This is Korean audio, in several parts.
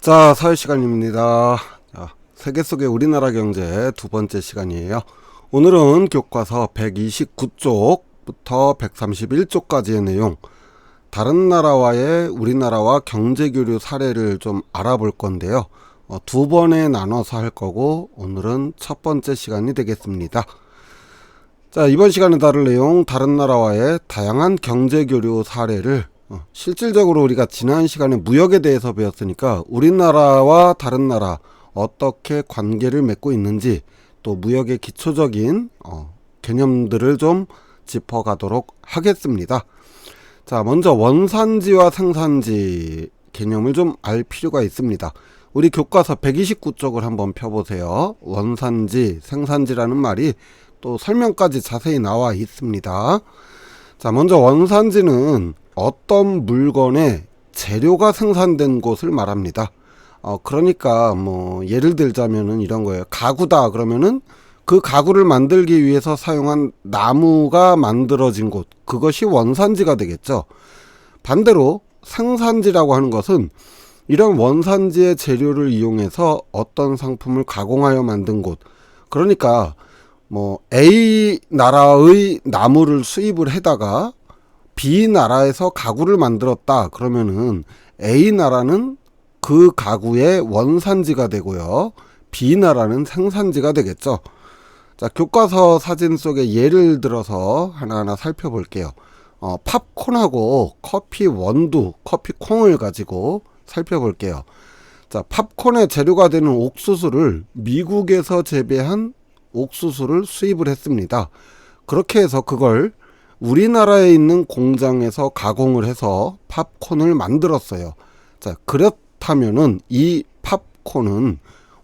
자, 사회 시간입니다. 자, 세계 속의 우리나라 경제 두 번째 시간이에요. 오늘은 교과서 129쪽부터 131쪽까지의 내용, 다른 나라와의 우리나라와 경제교류 사례를 좀 알아볼 건데요. 두 번에 나눠서 할 거고, 오늘은 첫 번째 시간이 되겠습니다. 자, 이번 시간에 다룰 내용, 다른 나라와의 다양한 경제교류 사례를 실질적으로 우리가 지난 시간에 무역에 대해서 배웠으니까 우리나라와 다른 나라 어떻게 관계를 맺고 있는지, 또 무역의 기초적인 개념들을 좀 짚어가도록 하겠습니다. 자, 먼저 원산지와 생산지 개념을 좀 알 필요가 있습니다. 우리 교과서 129쪽을 한번 펴보세요. 원산지, 생산지라는 말이 또 설명까지 자세히 나와 있습니다. 자, 먼저 원산지는 어떤 물건의 재료가 생산된 곳을 말합니다. 그러니까 뭐 예를 들자면은 이런 거예요. 가구다 그러면은 그 가구를 만들기 위해서 사용한 나무가 만들어진 곳, 그것이 원산지가 되겠죠. 반대로 생산지라고 하는 것은 이런 원산지의 재료를 이용해서 어떤 상품을 가공하여 만든 곳, 그러니까 뭐 A 나라의 나무를 수입을 해다가 B 나라에서 가구를 만들었다 그러면은 A 나라는 그 가구의 원산지가 되고요, B 나라는 생산지가 되겠죠. 자, 교과서 사진 속에 예를 들어서 하나하나 살펴볼게요. 팝콘하고 커피 원두, 커피 콩을 가지고 살펴볼게요. 자, 팝콘의 재료가 되는 옥수수를 미국에서 재배한 옥수수를 수입을 했습니다. 그렇게 해서 그걸 우리나라에 있는 공장에서 가공을 해서 팝콘을 만들었어요. 자, 그렇다면은 이 팝콘은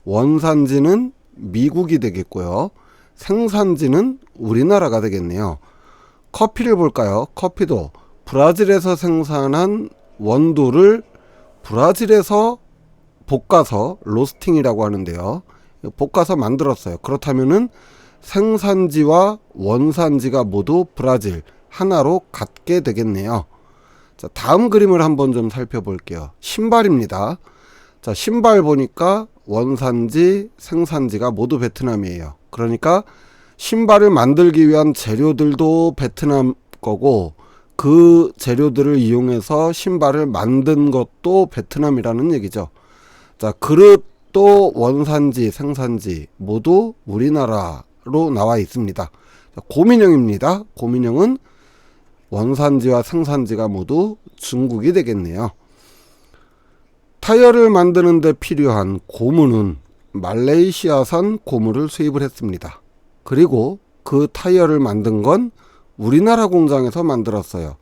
원산지는 미국이 되겠고요, 생산지는 우리나라가 되겠네요. 커피를 볼까요? 커피도 브라질에서 생산한 원두를 브라질에서 볶아서 로스팅이라고 하는데요, 볶아서 만들었어요. 그렇다면은 생산지와 원산지가 모두 브라질 하나로 같게 되겠네요. 자, 다음 그림을 한번 좀 살펴볼게요. 신발입니다. 자, 신발 보니까 원산지, 생산지가 모두 베트남이에요. 그러니까 신발을 만들기 위한 재료들도 베트남 거고, 그 재료들을 이용해서 신발을 만든 것도 베트남이라는 얘기죠. 자, 그릇도 원산지, 생산지 모두 우리나라로 나와 있습니다. 자, 고민형입니다. 고민형은 원산지와 생산지가 모두 중국이 되겠네요. 타이어를 만드는 데 필요한 고무는 말레이시아산 고무를 수입을 했습니다. 그리고 그 타이어를 만든 건 우리나라 공장에서 만들었어요.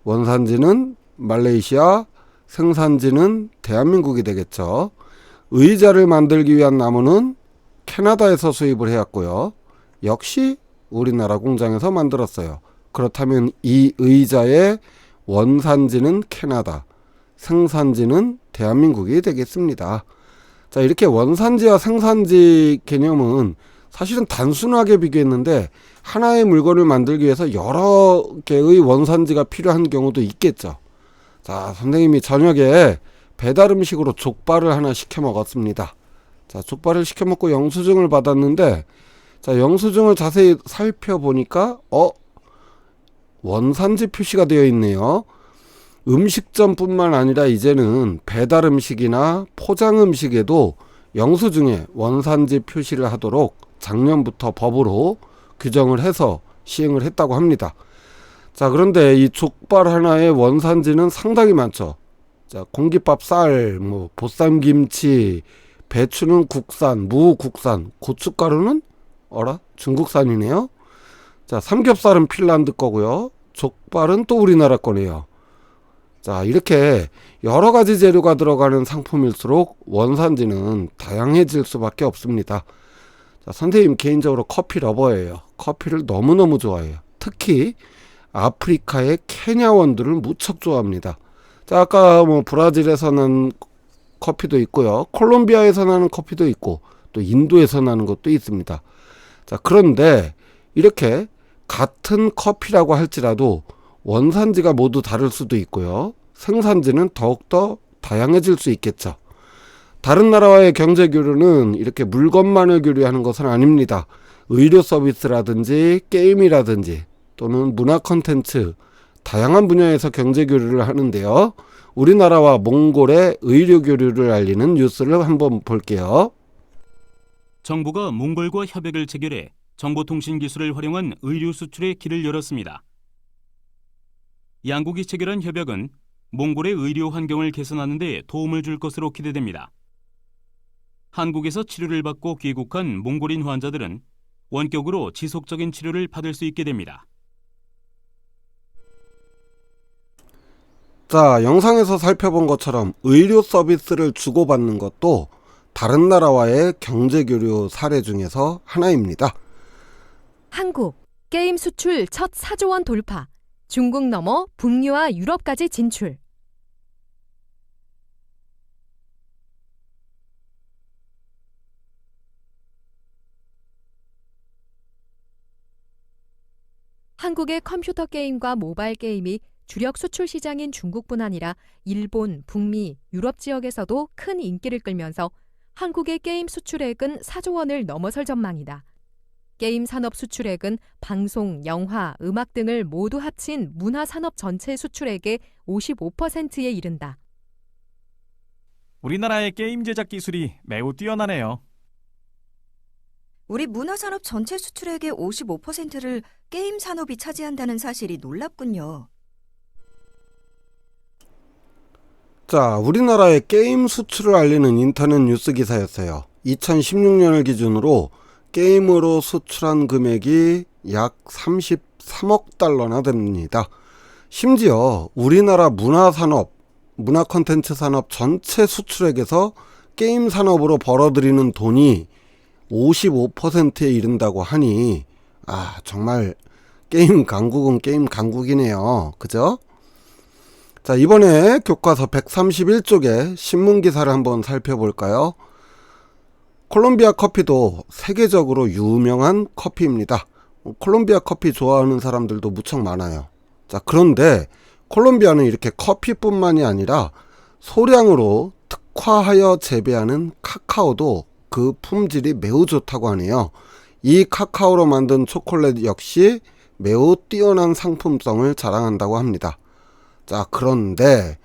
원산지는 말레이시아, 생산지는 대한민국이 되겠죠. 의자를 만들기 위한 나무는 캐나다에서 수입을 해왔고요, 역시 우리나라 공장에서 만들었어요. 그렇다면 이 의자의 원산지는 캐나다, 생산지는 대한민국이 되겠습니다. 자, 이렇게 원산지와 생산지 개념은 사실은 단순하게 비교했는데 하나의 물건을 만들기 위해서 여러 개의 원산지가 필요한 경우도 있겠죠. 자, 선생님이 저녁에 배달 음식으로 족발을 하나 시켜 먹었습니다. 자, 족발을 시켜 먹고 영수증을 받았는데, 자, 영수증을 자세히 살펴보니까 원산지 표시가 되어 있네요. 음식점뿐만 아니라 이제는 배달 음식이나 포장 음식에도 영수증에 원산지 표시를 하도록 작년부터 법으로 규정을 해서 시행을 했다고 합니다. 자, 그런데 이 족발 하나의 원산지는 상당히 많죠. 자, 공깃밥 쌀, 뭐 보쌈김치, 배추는 국산, 무 국산, 고춧가루는 중국산이네요. 자, 삼겹살은 핀란드 거고요, 족발은 또 우리나라 거네요. 자, 이렇게 여러 가지 재료가 들어가는 상품일수록 원산지는 다양해질 수밖에 없습니다. 자, 선생님 개인적으로 커피 러버예요. 커피를 너무너무 좋아해요. 특히 아프리카의 케냐 원두를 무척 좋아합니다. 자, 아까 뭐 브라질에서 난 커피도 있고요, 콜롬비아에서 나는 커피도 있고, 또 인도에서 나는 것도 있습니다. 자, 그런데 이렇게 같은 커피라고 할지라도 원산지가 모두 다를 수도 있고요, 생산지는 더욱더 다양해질 수 있겠죠. 다른 나라와의 경제 교류는 이렇게 물건만을 교류하는 것은 아닙니다. 의료 서비스라든지 게임이라든지 또는 문화 콘텐츠, 다양한 분야에서 경제 교류를 하는데요. 우리나라와 몽골의 의료 교류를 알리는 뉴스를 한번 볼게요. 정부가 몽골과 협약을 체결해 정보통신 기술을 활용한 의료 수출의 길을 열었습니다. 양국이 체결한 협약은 몽골의 의료 환경을 개선하는 데 도움을 줄 것으로 기대됩니다. 한국에서 치료를 받고 귀국한 몽골인 환자들은 원격으로 지속적인 치료를 받을 수 있게 됩니다. 자, 영상에서 살펴본 것처럼 의료 서비스를 주고받는 것도 다른 나라와의 경제 교류 사례 중에서 하나입니다. 한국, 게임 수출 첫 4조 원 돌파. 중국 넘어 북유와 유럽까지 진출. 한국의 컴퓨터 게임과 모바일 게임이 주력 수출 시장인 중국뿐 아니라 일본, 북미, 유럽 지역에서도 큰 인기를 끌면서 한국의 게임 수출액은 4조 원을 넘어설 전망이다. 게임 산업 수출액은 방송, 영화, 음악 등을 모두 합친 문화산업 전체 수출액의 55%에 이른다. 우리나라의 게임 제작 기술이 매우 뛰어나네요. 우리 문화산업 전체 수출액의 55%를 게임 산업이 차지한다는 사실이 놀랍군요. 자, 우리나라의 게임 수출을 알리는 인터넷 뉴스 기사였어요. 2016년을 기준으로 게임으로 수출한 금액이 약 33억 달러나 됩니다. 심지어 우리나라 문화산업, 문화 콘텐츠 산업 전체 수출액에서 게임 산업으로 벌어들이는 돈이 55%에 이른다고 하니 정말 게임 강국은 게임 강국이네요. 그죠? 자, 이번에 교과서 131쪽에 신문기사를 한번 살펴볼까요? 콜롬비아 커피도 세계적으로 유명한 커피입니다. 콜롬비아 커피 좋아하는 사람들도 무척 많아요. 자, 그런데 콜롬비아는 이렇게 커피뿐만이 아니라 소량으로 특화하여 재배하는 카카오도 그 품질이 매우 좋다고 하네요. 이 카카오로 만든 초콜릿 역시 매우 뛰어난 상품성을 자랑한다고 합니다. 자, 그런데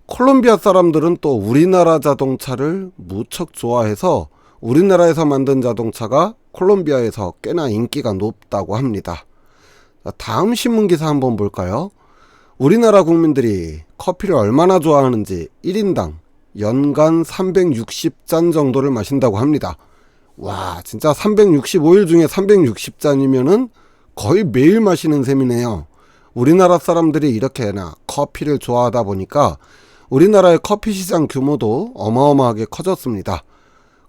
콜롬비아 사람들은 또 우리나라 자동차를 무척 좋아해서 우리나라에서 만든 자동차가 콜롬비아에서 꽤나 인기가 높다고 합니다. 자, 다음 신문기사 한번 볼까요? 우리나라 국민들이 커피를 얼마나 좋아하는지 1인당 연간 360잔 정도를 마신다고 합니다. 와, 진짜 365일 중에 360잔이면은 거의 매일 마시는 셈이네요. 우리나라 사람들이 이렇게나 커피를 좋아하다 보니까 우리나라의 커피 시장 규모도 어마어마하게 커졌습니다.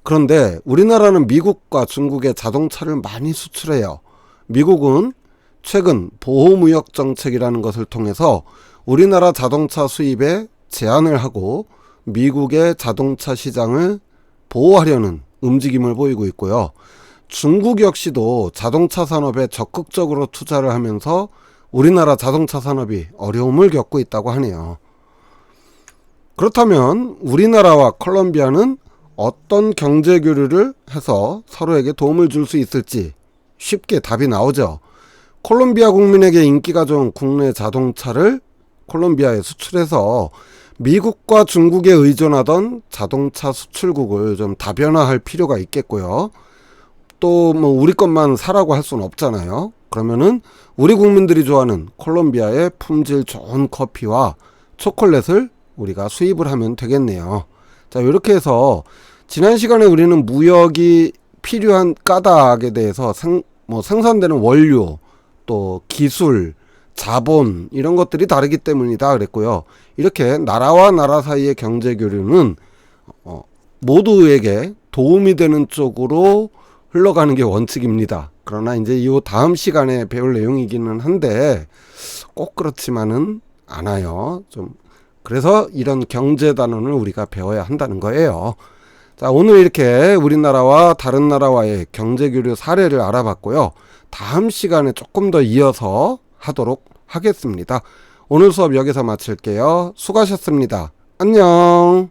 그런데 우리나라는 미국과 중국에 자동차를 많이 수출해요. 미국은 최근 보호무역 정책이라는 것을 통해서 우리나라 자동차 수입에 제한을 하고 미국의 자동차 시장을 보호하려는 움직임을 보이고 있고요. 중국 역시도 자동차 산업에 적극적으로 투자를 하면서 우리나라 자동차 산업이 어려움을 겪고 있다고 하네요. 그렇다면 우리나라와 콜롬비아는 어떤 경제 교류를 해서 서로에게 도움을 줄 수 있을지 쉽게 답이 나오죠. 콜롬비아 국민에게 인기가 좋은 국내 자동차를 콜롬비아에 수출해서 미국과 중국에 의존하던 자동차 수출국을 좀 다변화할 필요가 있겠고요. 또 뭐 우리 것만 사라고 할 수는 없잖아요. 그러면은 우리 국민들이 좋아하는 콜롬비아의 품질 좋은 커피와 초콜릿을 우리가 수입을 하면 되겠네요. 자, 이렇게 해서 지난 시간에 우리는 무역이 필요한 까닭에 대해서 생산되는 원료, 또 기술, 자본 이런 것들이 다르기 때문이다 그랬고요. 이렇게 나라와 나라 사이의 경제 교류는 모두에게 도움이 되는 쪽으로 흘러가는 게 원칙입니다. 그러나 이제 이 다음 시간에 배울 내용이기는 한데 꼭 그렇지만은 않아요. 그래서 이런 경제 단원을 우리가 배워야 한다는 거예요. 자, 오늘 이렇게 우리나라와 다른 나라와의 경제 교류 사례를 알아봤고요. 다음 시간에 조금 더 이어서 하도록 하겠습니다. 오늘 수업 여기서 마칠게요. 수고하셨습니다. 안녕.